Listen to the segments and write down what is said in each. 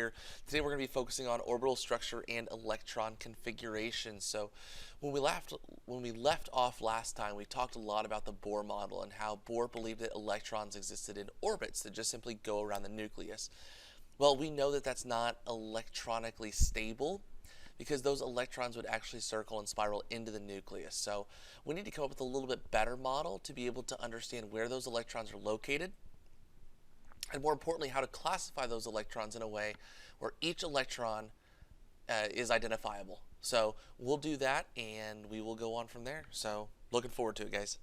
here. Today we're going to be focusing on orbital structure and electron configuration. So when we left off last time, we talked a lot about the Bohr model and how Bohr believed that electrons existed in orbits that just simply go around the nucleus. Well, we know that that's not electronically stable, because those electrons would actually circle and spiral into the nucleus. So we need to come up with a little bit better model to be able to understand where those electrons are located, and more importantly, how to classify those electrons in a way where each electron is identifiable. So we'll do that, and we will go on from there. So looking forward to it, guys.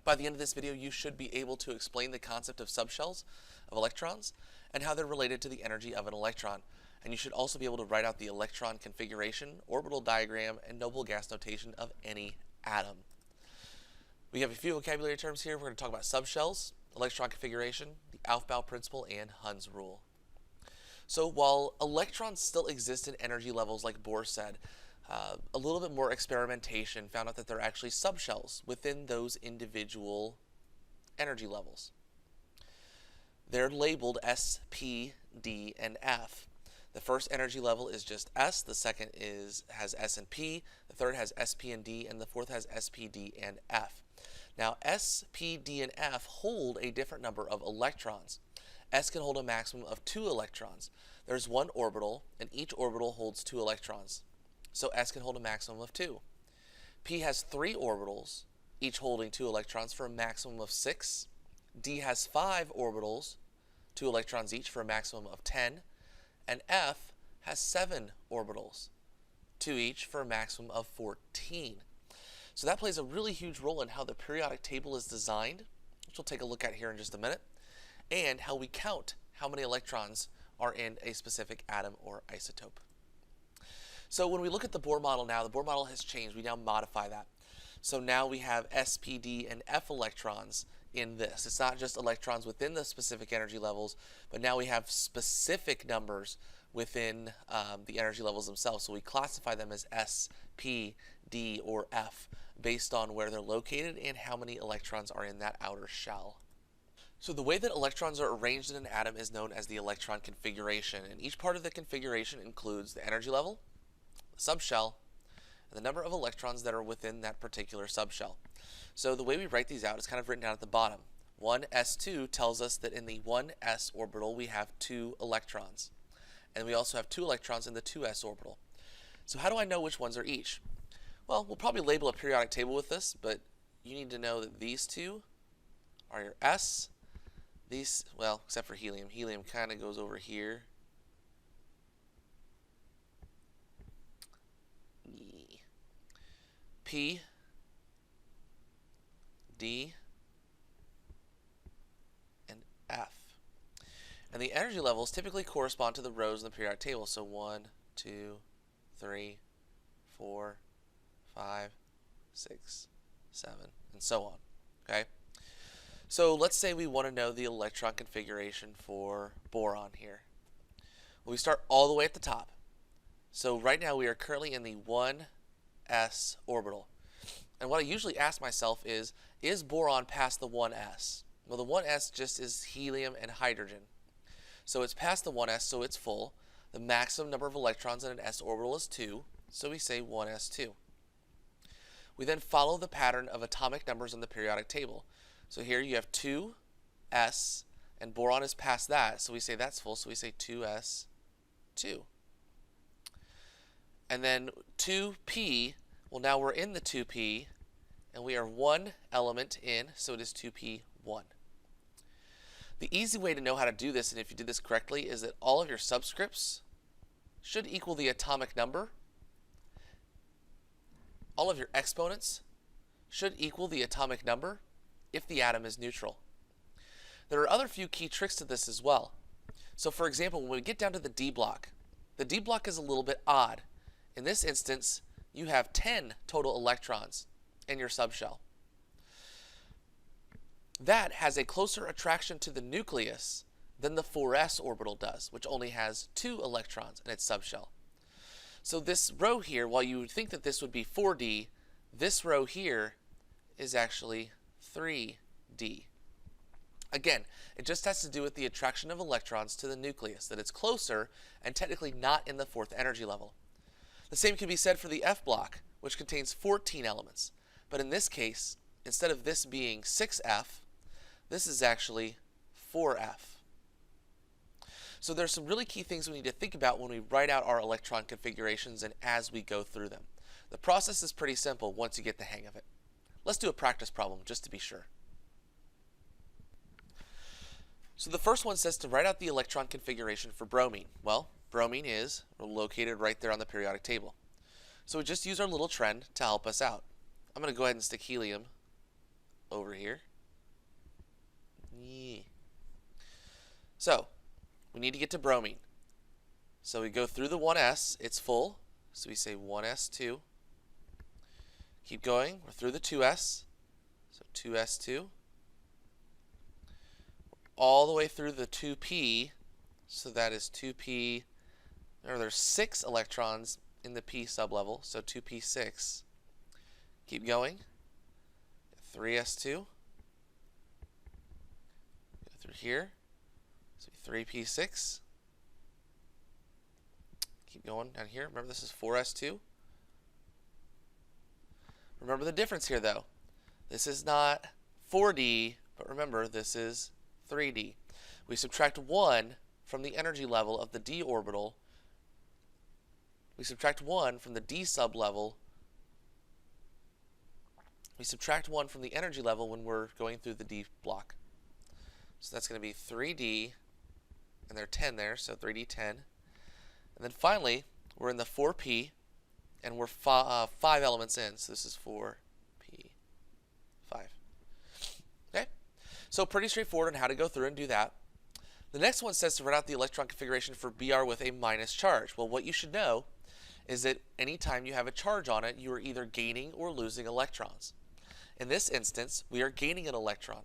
By the end of this video, you should be able to explain the concept of subshells of electrons and how they're related to the energy of an electron. And you should also be able to write out the electron configuration, orbital diagram, and noble gas notation of any atom. We have a few vocabulary terms here. We're going to talk about subshells, electron configuration, the Aufbau principle, and Hund's rule. So while electrons still exist in energy levels like Bohr said, a little bit more experimentation found out that they're actually subshells within those individual energy levels. They're labeled S, P, D, and F. The first energy level is just S, the second has S and P, the third has SP and D, and the fourth has SP, D, and F. Now S, P, D, and F hold a different number of electrons. S can hold a maximum of 2 electrons. There's one orbital, and each orbital holds 2 electrons. So S can hold a maximum of 2. P has 3 orbitals, each holding 2 electrons for a maximum of 6. D has 5 orbitals, 2 electrons each for a maximum of 10. And F has 7 orbitals, 2 each for a maximum of 14. So that plays a really huge role in how the periodic table is designed, which we'll take a look at here in just a minute, and how we count how many electrons are in a specific atom or isotope. So when we look at the Bohr model now, the Bohr model has changed. We now modify that. So now we have S, P, D, and F electrons in this. It's not just electrons within the specific energy levels, but now we have specific numbers within the energy levels themselves. So we classify them as S, P, D, or F based on where they're located and how many electrons are in that outer shell. So the way that electrons are arranged in an atom is known as the electron configuration, and each part of the configuration includes the energy level, subshell, and the number of electrons that are within that particular subshell. So the way we write these out is kind of written down at the bottom. 1s2 tells us that in the 1s orbital we have 2 electrons, and we also have 2 electrons in the 2s orbital. So how do I know which ones are each? Well, we'll probably label a periodic table with this, but you need to know that these 2 are your S. These, well, except for helium. Helium kind of goes over here. P, D, and F. And the energy levels typically correspond to the rows in the periodic table. So 1, 2, 3, 4, 5, 6, 7, and so on. Okay? So let's say we want to know the electron configuration for boron here. Well, we start all the way at the top. So right now we are currently in the 1s orbital. And what I usually ask myself is boron past the 1s? Well, the 1s just is helium and hydrogen. So it's past the 1s, so it's full. The maximum number of electrons in an s orbital is 2, so we say 1s2. We then follow the pattern of atomic numbers on the periodic table. So here you have 2s, and boron is past that, so we say that's full, so we say 2s2. And then 2p, well, now we're in the 2p, and we are 1 element in, so it is 2p1. The easy way to know how to do this, and if you did this correctly, is that all of your subscripts should equal the atomic number. All of your exponents should equal the atomic number if the atom is neutral. There are other few key tricks to this as well. So for example, when we get down to the D block, the D block is a little bit odd. In this instance, you have 10 total electrons in your subshell. That has a closer attraction to the nucleus than the 4s orbital does, which only has 2 electrons in its subshell. So this row here, while you would think that this would be 4D, this row here is actually 3D. Again, it just has to do with the attraction of electrons to the nucleus, that it's closer and technically not in the fourth energy level. The same can be said for the F block, which contains 14 elements. But in this case, instead of this being 6F, this is actually 4F. So there's some really key things we need to think about when we write out our electron configurations and as we go through them. The process is pretty simple once you get the hang of it. Let's do a practice problem just to be sure. So the first one says to write out the electron configuration for bromine. Well, bromine is located right there on the periodic table. So we just use our little trend to help us out. I'm going to go ahead and stick helium over here. So we need to get to bromine. So we go through the 1s, it's full. So we say 1s2. Keep going, we're through the 2s. So 2s2. All the way through the 2p, so that is 2p. Remember, there's 6 electrons in the p sublevel, so 2p6. Keep going. 3s2. Go through here, so 3p6. Keep going down here. Remember, this is 4s2. Remember the difference here, though. This is not 4d, but remember, this is 3d. We subtract 1 from the energy level of the d orbital. We subtract 1 from the d sublevel. We subtract 1 from the energy level when we're going through the d block. So that's going to be 3d, and there are 10 there, so 3d10. And then finally, we're in the 4p, and we're 5 elements in, so this is 4p5. Okay? So pretty straightforward on how to go through and do that. The next one says to write out the electron configuration for Br with a minus charge. Well, what you should know is that anytime you have a charge on it, you are either gaining or losing electrons. In this instance, we are gaining an electron.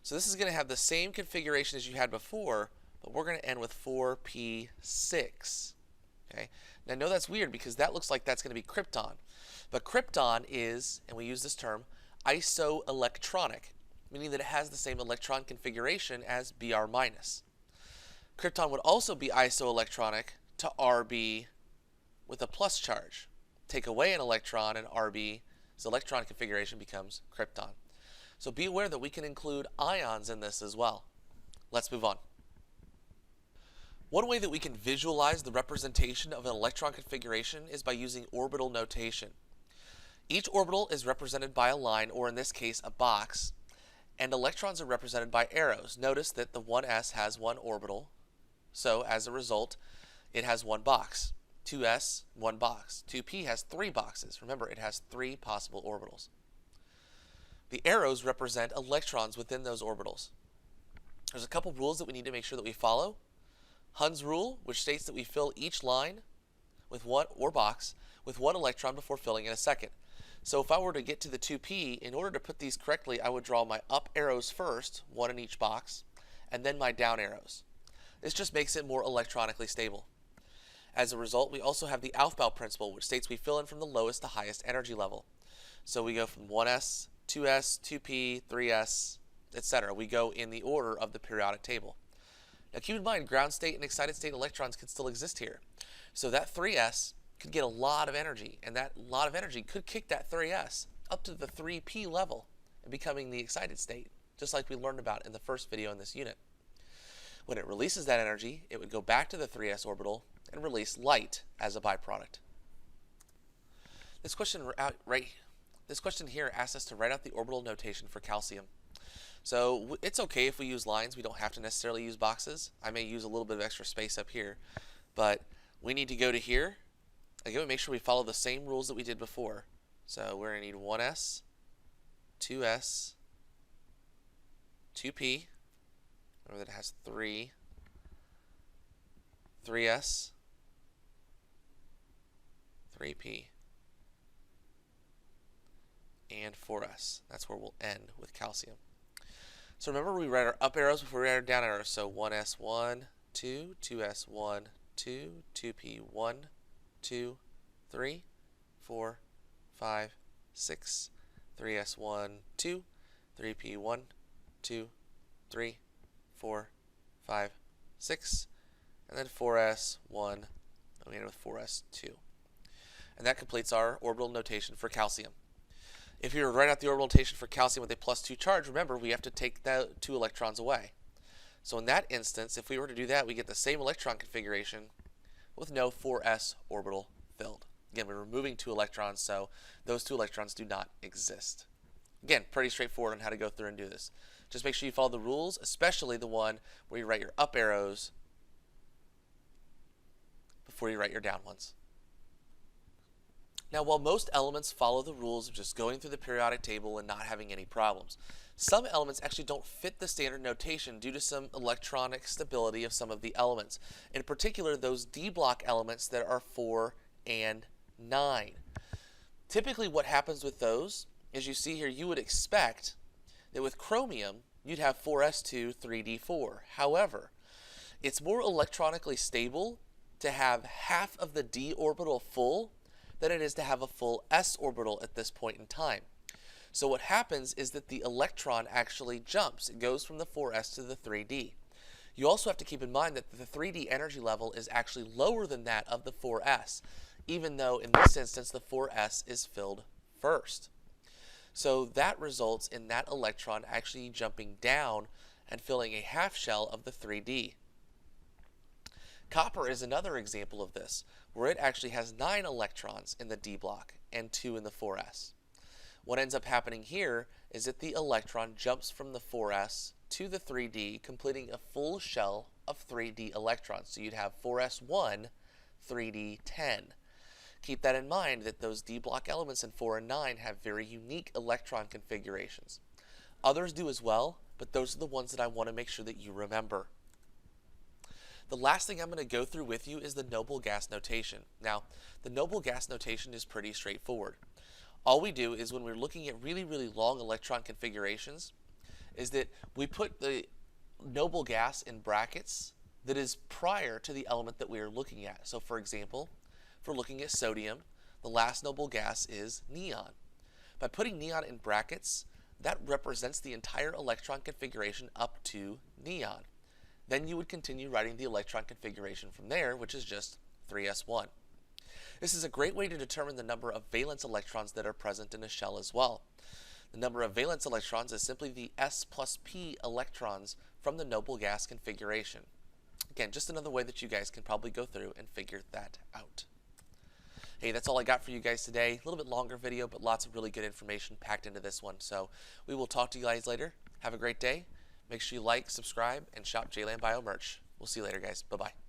So this is going to have the same configuration as you had before, but we're going to end with 4p6. Okay? Now, I know that's weird because that looks like that's going to be krypton. But krypton is, and we use this term, isoelectronic, meaning that it has the same electron configuration as Br minus. Krypton would also be isoelectronic to Rb with a plus charge. Take away an electron and Rb's electron configuration becomes krypton. So be aware that we can include ions in this as well. Let's move on. One way that we can visualize the representation of an electron configuration is by using orbital notation. Each orbital is represented by a line, or in this case, a box, and electrons are represented by arrows. Notice that the 1s has 1 orbital, so as a result, it has 1 box. 2s, 1 box. 2p has 3 boxes. Remember, it has 3 possible orbitals. The arrows represent electrons within those orbitals. There's a couple rules that we need to make sure that we follow. Hund's rule, which states that we fill each line with one or box with 1 electron before filling in a second. So if I were to get to the 2p, in order to put these correctly, I would draw my up arrows first, 1 in each box, and then my down arrows. This just makes it more electronically stable. As a result, we also have the Aufbau principle, which states we fill in from the lowest to highest energy level. So we go from 1s, 2s, 2p, 3s, etc. We go in the order of the periodic table. Now keep in mind, ground state and excited state electrons can still exist here. So that 3s could get a lot of energy, and that lot of energy could kick that 3s up to the 3p level and becoming the excited state, just like we learned about in the first video in this unit. When it releases that energy, it would go back to the 3s orbital and release light as a byproduct. This question here asks us to write out the orbital notation for calcium. So it's okay if we use lines. We don't have to necessarily use boxes. I may use a little bit of extra space up here, but we need to go to here. Again, we make sure we follow the same rules that we did before. So we're going to need 1s, 2s, 2p. Remember that it has 3s, 3p, and 4s. That's where we'll end with calcium. So remember, we write our up arrows before we write our down arrows. So 1s1, 2, 2s1, 2, 2p1, 2, 3, 4, 5, 6, 3s1, 2, 3p1, 2, 3, 4, 5, 6, and then 4s, 1, and we end with 4s, 2. And that completes our orbital notation for calcium. If you were to write out the orbital notation for calcium with a +2 charge, remember we have to take the 2 electrons away. So in that instance, if we were to do that, we get the same electron configuration with no 4s orbital filled. Again, we're removing 2 electrons, so those 2 electrons do not exist. Again, pretty straightforward on how to go through and do this. Just make sure you follow the rules, especially the one where you write your up arrows before you write your down ones. Now, while most elements follow the rules of just going through the periodic table and not having any problems, some elements actually don't fit the standard notation due to some electronic stability of some of the elements. In particular, those D block elements that are 4 and 9. Typically what happens with those, as you see here, you would expect that with chromium, you'd have 4s2, 3d4. However, it's more electronically stable to have half of the d orbital full than it is to have a full s orbital at this point in time. So what happens is that the electron actually jumps. It goes from the 4s to the 3d. You also have to keep in mind that the 3d energy level is actually lower than that of the 4s, even though in this instance the 4s is filled first. So that results in that electron actually jumping down and filling a half shell of the 3d. Copper is another example of this, where it actually has 9 electrons in the d block and 2 in the 4s. What ends up happening here is that the electron jumps from the 4s to the 3d, completing a full shell of 3d electrons. So you'd have 4s1, 3d10. Keep that in mind that those d block elements in 4 and 9 have very unique electron configurations. Others do as well, but those are the ones that I want to make sure that you remember. The last thing I'm going to go through with you is the noble gas notation. Now, the noble gas notation is pretty straightforward. All we do is when we're looking at really, really long electron configurations, is that we put the noble gas in brackets that is prior to the element that we are looking at. So for example, if we're looking at sodium, the last noble gas is neon. By putting neon in brackets, that represents the entire electron configuration up to neon. Then you would continue writing the electron configuration from there, which is just 3s1. This is a great way to determine the number of valence electrons that are present in a shell as well. The number of valence electrons is simply the s plus p electrons from the noble gas configuration. Again, just another way that you guys can probably go through and figure that out. Hey, that's all I got for you guys today. A little bit longer video, but lots of really good information packed into this one. So we will talk to you guys later. Have a great day. Make sure you like, subscribe, and shop JLand Bio merch. We'll see you later, guys. Bye-bye.